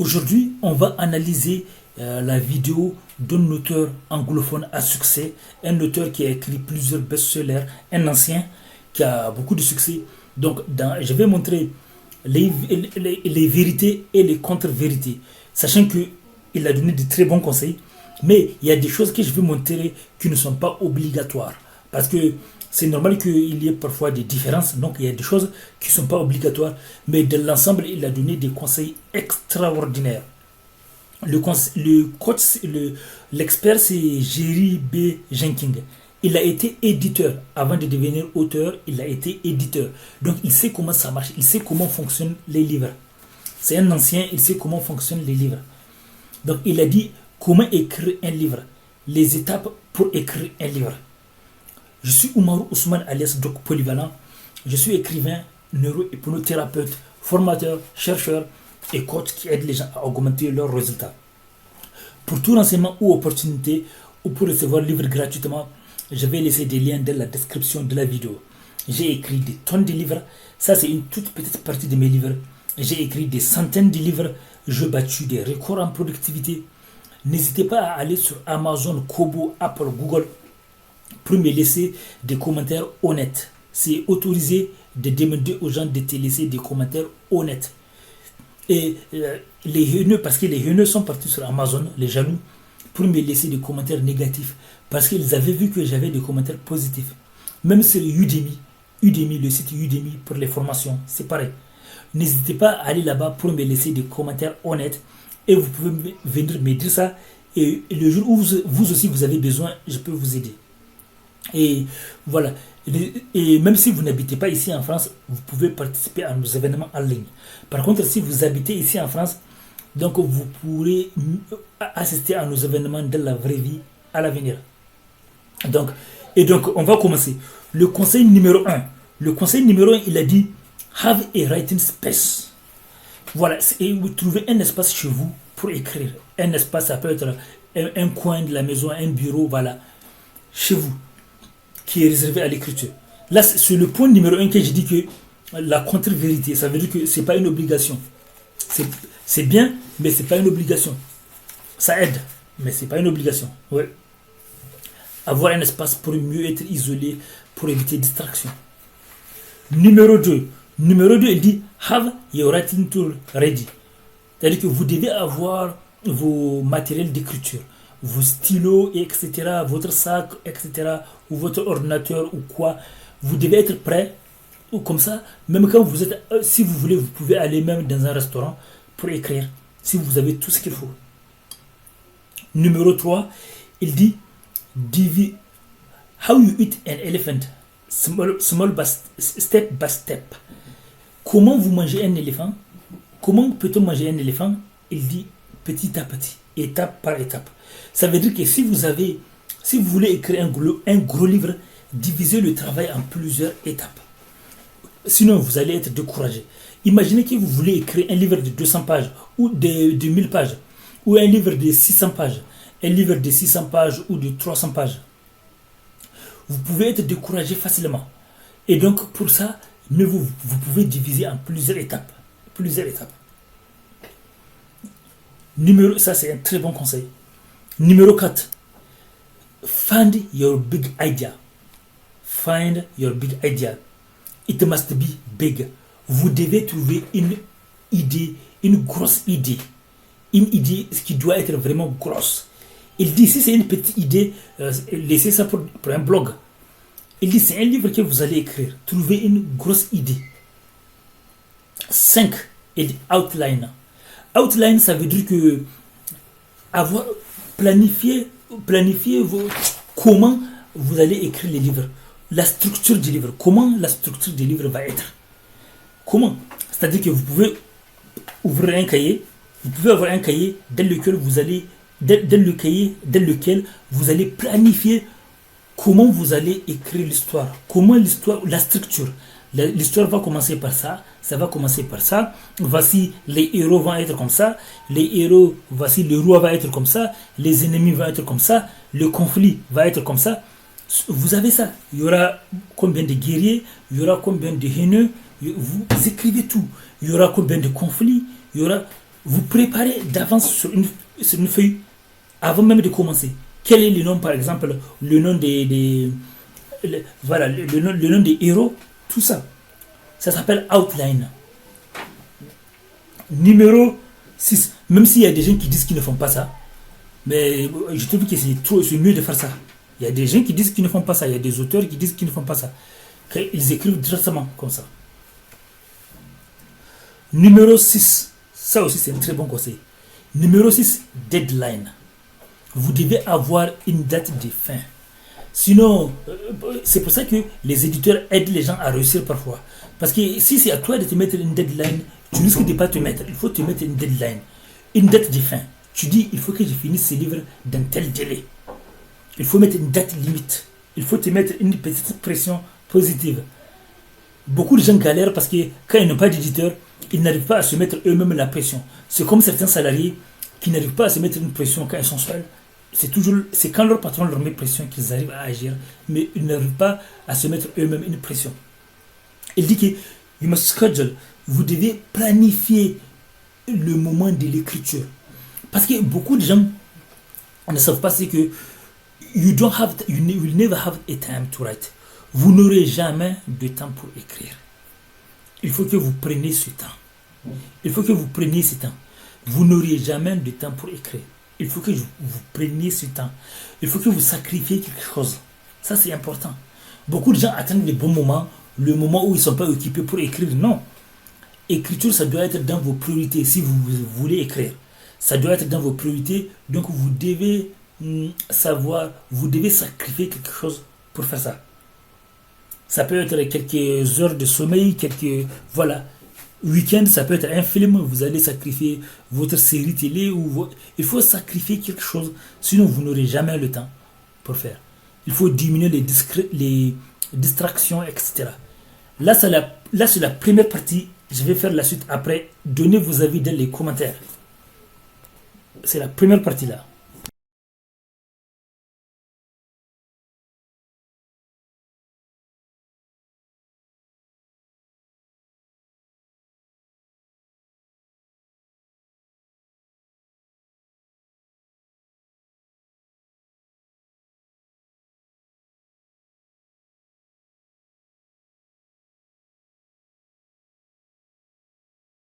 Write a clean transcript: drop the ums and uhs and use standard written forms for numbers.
Aujourd'hui, on va analyser la vidéo d'un auteur anglophone à succès, un auteur qui a écrit plusieurs best-sellers, un ancien qui a beaucoup de succès. Donc, je vais montrer les vérités et les contre-vérités, sachant qu'il a donné de très bons conseils, mais il y a des choses que je vais montrer qui ne sont pas obligatoires. Parce que c'est normal qu'il y ait parfois des différences, donc il y a des choses qui ne sont pas obligatoires, mais de l'ensemble, il a donné des conseils extraordinaires. L'expert, c'est Jerry B. Jenkins. Il a été éditeur. Avant de devenir auteur, il a été éditeur. Donc, il sait comment ça marche. Il sait comment fonctionnent les livres. C'est un ancien, il sait comment fonctionnent les livres. Donc, il a dit comment écrire un livre. Les étapes pour écrire un livre. Je suis Oumarou Ousmane alias Doc Polyvalent. Je suis écrivain, neurohypnothérapeute, formateur, chercheur et coach qui aide les gens à augmenter leurs résultats. Pour tout renseignement ou opportunité ou pour recevoir le livre gratuitement, je vais laisser des liens dans la description de la vidéo. J'ai écrit des tonnes de livres. Ça, c'est une toute petite partie de mes livres. J'ai écrit des centaines de livres. Je battu des records en productivité. N'hésitez pas à aller sur Amazon, Kobo, Apple, Google pour me laisser des commentaires honnêtes. C'est autorisé de demander aux gens de te laisser des commentaires honnêtes. Et les haineux, parce que les haineux sont partis sur Amazon, les jaloux, pour me laisser des commentaires négatifs. Parce qu'ils avaient vu que j'avais des commentaires positifs. Même sur Udemy, le site Udemy pour les formations, c'est pareil. N'hésitez pas à aller là-bas pour me laisser des commentaires honnêtes. Et vous pouvez venir me dire ça. Et le jour où vous aussi vous avez besoin, je peux vous aider. Et voilà. Et même si vous n'habitez pas ici en France, vous pouvez participer à nos événements en ligne. Par contre, si vous habitez ici en France, donc vous pourrez assister à nos événements de la vraie vie à l'avenir. Donc, on va commencer. Le conseil numéro 1. Le conseil numéro 1, il a dit have a writing space. Voilà. Et vous trouvez un espace chez vous pour écrire. Un espace, ça peut être un coin de la maison, un bureau, voilà. Chez vous, qui est réservé à l'écriture. Là, c'est le point numéro 1 que j'ai dit que la contre-vérité, ça veut dire que ce n'est pas une obligation. C'est bien, mais ce n'est pas une obligation. Ça aide, mais ce n'est pas une obligation. Ouais. Avoir un espace pour mieux être isolé, pour éviter distraction. Numéro 2. Numéro 2, il dit have your writing tool ready. C'est-à-dire que vous devez avoir vos matériels d'écriture, vos stylos, etc., votre sac, etc., ou votre ordinateur, ou quoi. Vous devez être prêt, ou comme ça, même quand vous êtes, si vous voulez, vous pouvez aller même dans un restaurant pour écrire, si vous avez tout ce qu'il faut. Numéro 3, il dit how you eat an elephant, step by step. Comment vous mangez un éléphant? Comment peut-on manger un éléphant? Il dit petit à petit, étape par étape. Ça veut dire que si vous voulez écrire un gros livre, divisez le travail en plusieurs étapes. Sinon, vous allez être découragé. Imaginez que vous voulez écrire un livre de 200 pages ou de 1000 pages, ou un livre de 600 pages, un livre de 600 pages ou de 300 pages. Vous pouvez être découragé facilement. Et donc, pour ça, vous pouvez diviser en plusieurs étapes. Ça, c'est un très bon conseil. Numéro 4. Find your big idea. Find your big idea. It must be big. Vous devez trouver une idée, une grosse idée. Une idée qui doit être vraiment grosse. Il dit, si c'est une petite idée, laissez ça pour un blog. Il dit, c'est un livre que vous allez écrire. Trouvez une grosse idée. 5. Il dit outline. Outline, ça veut dire que planifier comment vous allez écrire les livres. La structure du livre. Comment la structure du livre va être. Comment? C'est-à-dire que vous pouvez ouvrir un cahier. Vous pouvez avoir un cahier dans lequel vous allez planifier comment vous allez écrire l'histoire. Comment l'histoire, la structure. L'histoire va commencer par ça, ça va commencer par ça. Voici les héros vont être comme ça, voici le roi va être comme ça, les ennemis vont être comme ça, le conflit va être comme ça. Vous avez ça. Il y aura combien de guerriers, il y aura combien de haineux, vous écrivez tout. Il y aura combien de conflits, il y aura Vous préparez d'avance sur une feuille avant même de commencer. Quel est le nom, par exemple, le nom voilà, le nom des héros, tout ça. Ça s'appelle outline. Numéro 6. Même s'il y a des gens qui disent qu'ils ne font pas ça, mais je trouve que c'est mieux de faire ça. Il y a des gens qui disent qu'ils ne font pas ça. Il y a des auteurs qui disent qu'ils ne font pas ça. Ils écrivent directement comme ça. Numéro 6. Ça aussi, c'est un très bon conseil. Numéro 6, deadline. Vous devez avoir une date de fin. Sinon, c'est pour ça que les éditeurs aident les gens à réussir parfois. Parce que si c'est à toi de te mettre une deadline, tu risques de ne pas te mettre. Il faut te mettre une deadline. Une date de fin. Tu dis, il faut que je finisse ce livre dans tel délai. Il faut mettre une date limite. Il faut te mettre une petite pression positive. Beaucoup de gens galèrent parce que quand ils n'ont pas d'éditeur, ils n'arrivent pas à se mettre eux-mêmes la pression. C'est comme certains salariés qui n'arrivent pas à se mettre une pression quand ils sont seuls. C'est quand leur patron leur met pression qu'ils arrivent à agir, mais ils n'arrivent pas à se mettre eux-mêmes une pression. Il dit que you must schedule. Vous devez planifier le moment de l'écriture. Parce que beaucoup de gens ne savent pas, c'est que you will never have a time to write. Vous n'aurez jamais de temps pour écrire. Il faut que vous preniez ce temps. Il faut que vous preniez ce temps. Vous n'aurez jamais de temps pour écrire. Il faut que vous preniez ce temps. Il faut que vous sacrifiez quelque chose. Ça, c'est important. Beaucoup de gens attendent le bon moment, le moment où ils ne sont pas occupés pour écrire. Non. Écriture, ça doit être dans vos priorités si vous voulez écrire. Ça doit être dans vos priorités. Donc, vous devez savoir, vous devez sacrifier quelque chose pour faire ça. Ça peut être quelques heures de sommeil, voilà. Week-end, ça peut être un film, vous allez sacrifier votre série télé. Il faut sacrifier quelque chose, sinon vous n'aurez jamais le temps pour faire. Il faut diminuer les distractions, etc. Là, c'est la première partie. Je vais faire la suite après. Donnez vos avis dans les commentaires. C'est la première partie là.